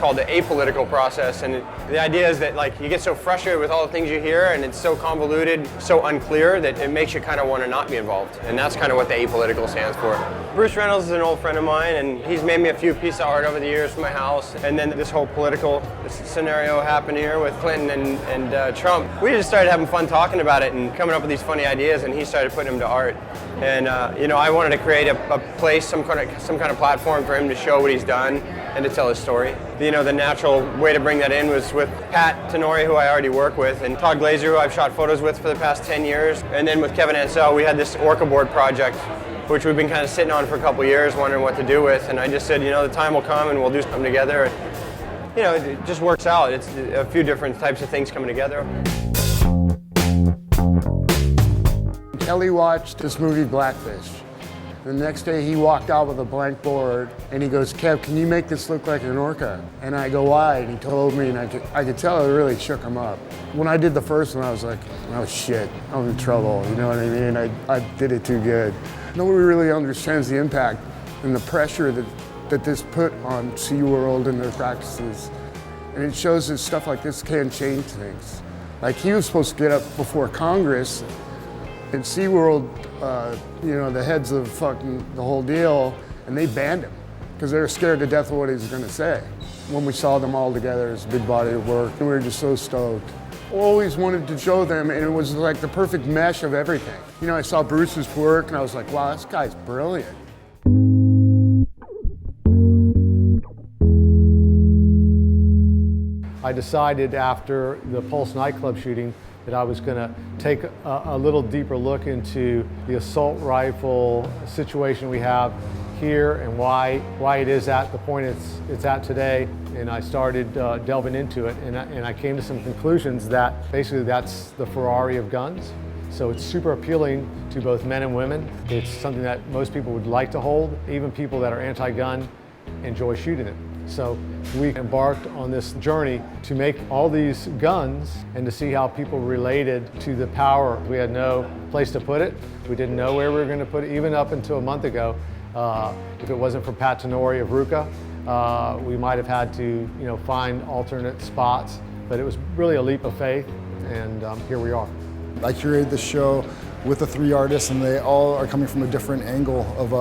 called the apolitical process, and the idea is that like you get so frustrated with all the things you hear, and it's so convoluted, so unclear, that it makes you kind of want to not be involved, and that's kind of what the apolitical stands for. Bruce Reynolds is an old friend of mine, and he's made me a few pieces of art over the years for my house, and then this whole political scenario happened here with Clinton and Trump. We just started having fun talking about it and coming up with these funny ideas, and he started putting them to art. And you know, I wanted to create a place, some kind of platform for him to show what he's done and to tell his story. You know, the natural way to bring that in was with Pat Tenori, who I already work with, and Todd Glazer, who I've shot photos with for the past 10 years. And then with Kevin Ansell, we had this Orca board project, which we've been kind of sitting on for a couple years, wondering what to do with. And I just said, you know, the time will come and we'll do something together. And, you know, it just works out. It's a few different types of things coming together. Kelly watched this movie Blackfish. The next day he walked out with a blank board and he goes, "Kev, can you make this look like an orca?" And I go, "Why?" And he told me, and I could tell it really shook him up. When I did the first one, I was like, oh shit, I'm in trouble, you know what I mean? I did it too good. Nobody really understands the impact and the pressure that this put on SeaWorld and their practices. And it shows that stuff like this can change things. Like he was supposed to get up before Congress and SeaWorld, you know, the heads of fucking the whole deal, and they banned him because they were scared to death of what he was going to say. When we saw them all together, it was a big body of work, and we were just so stoked. Always wanted to show them, and it was like the perfect mesh of everything. You know, I saw Bruce's work, and I was like, wow, this guy's brilliant. I decided after the Pulse nightclub shooting that I was going to take a little deeper look into the assault rifle situation we have here and why it is at the point it's at today. And I started delving into it, and I came to some conclusions that basically that's the Ferrari of guns. So it's super appealing to both men and women. It's something that most people would like to hold. Even people that are anti-gun enjoy shooting it. So we embarked on this journey to make all these guns and to see how people related to the power. We had no place to put it. We didn't know where we were going to put it, even up until a month ago. If it wasn't for Pat Tenori of VENICE, we might have had to, you know, find alternate spots. But it was really a leap of faith, and here we are. I curated this show with the 3 artists, and they all are coming from a different angle of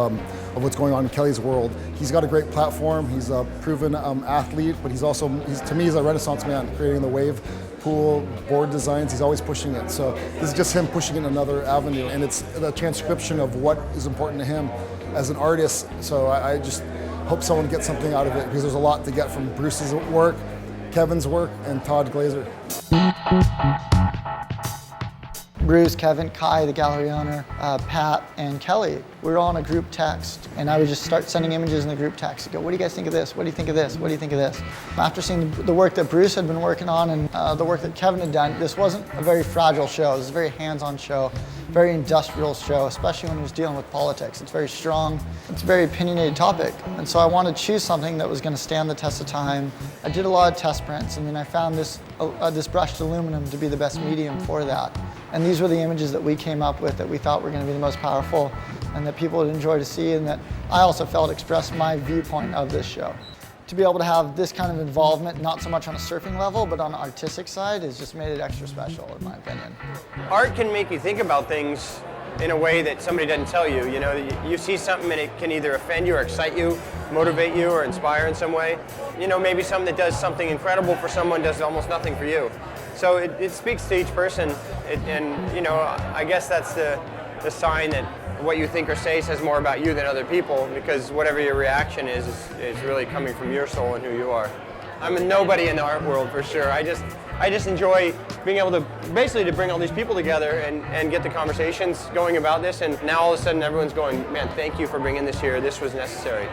what's going on in Kelly's world. He's got a great platform. He's a proven athlete, but he's also, to me, he's a Renaissance man, creating the wave pool, board designs. He's always pushing it. So this is just him pushing in another avenue, and it's a transcription of what is important to him as an artist. So I just hope someone gets something out of it, because there's a lot to get from Bruce's work, Kevin's work, and Todd Glazer. Bruce, Kevin, Kai, the gallery owner, Pat, and Kelly, we were all in a group text, and I would just start sending images in the group text and go, what do you guys think of this? What do you think of this? What do you think of this? After seeing the work that Bruce had been working on and the work that Kevin had done, this wasn't a very fragile show. This was a very hands-on show, very industrial show, especially when he was dealing with politics. It's very strong. It's a very opinionated topic. And so I wanted to choose something that was going to stand the test of time. I did a lot of test prints, and then I found this brushed aluminum to be the best medium for that. And these were the images that we came up with that we thought were going to be the most powerful and that people would enjoy to see, and that I also felt expressed my viewpoint of this show. To be able to have this kind of involvement, not so much on a surfing level, but on the artistic side, has just made it extra special, in my opinion. Art can make you think about things in a way that somebody doesn't tell you. You know, you see something and it can either offend you or excite you, motivate you or inspire in some way. You know, maybe something that does something incredible for someone does almost nothing for you. So it speaks to each person, and you know, I guess that's the sign that what you think or say says more about you than other people, because whatever your reaction is really coming from your soul and who you are. I'm a nobody in the art world for sure. I just enjoy being able to basically to bring all these people together and get the conversations going about this, and now all of a sudden everyone's going, man, thank you for bringing this here. This was necessary.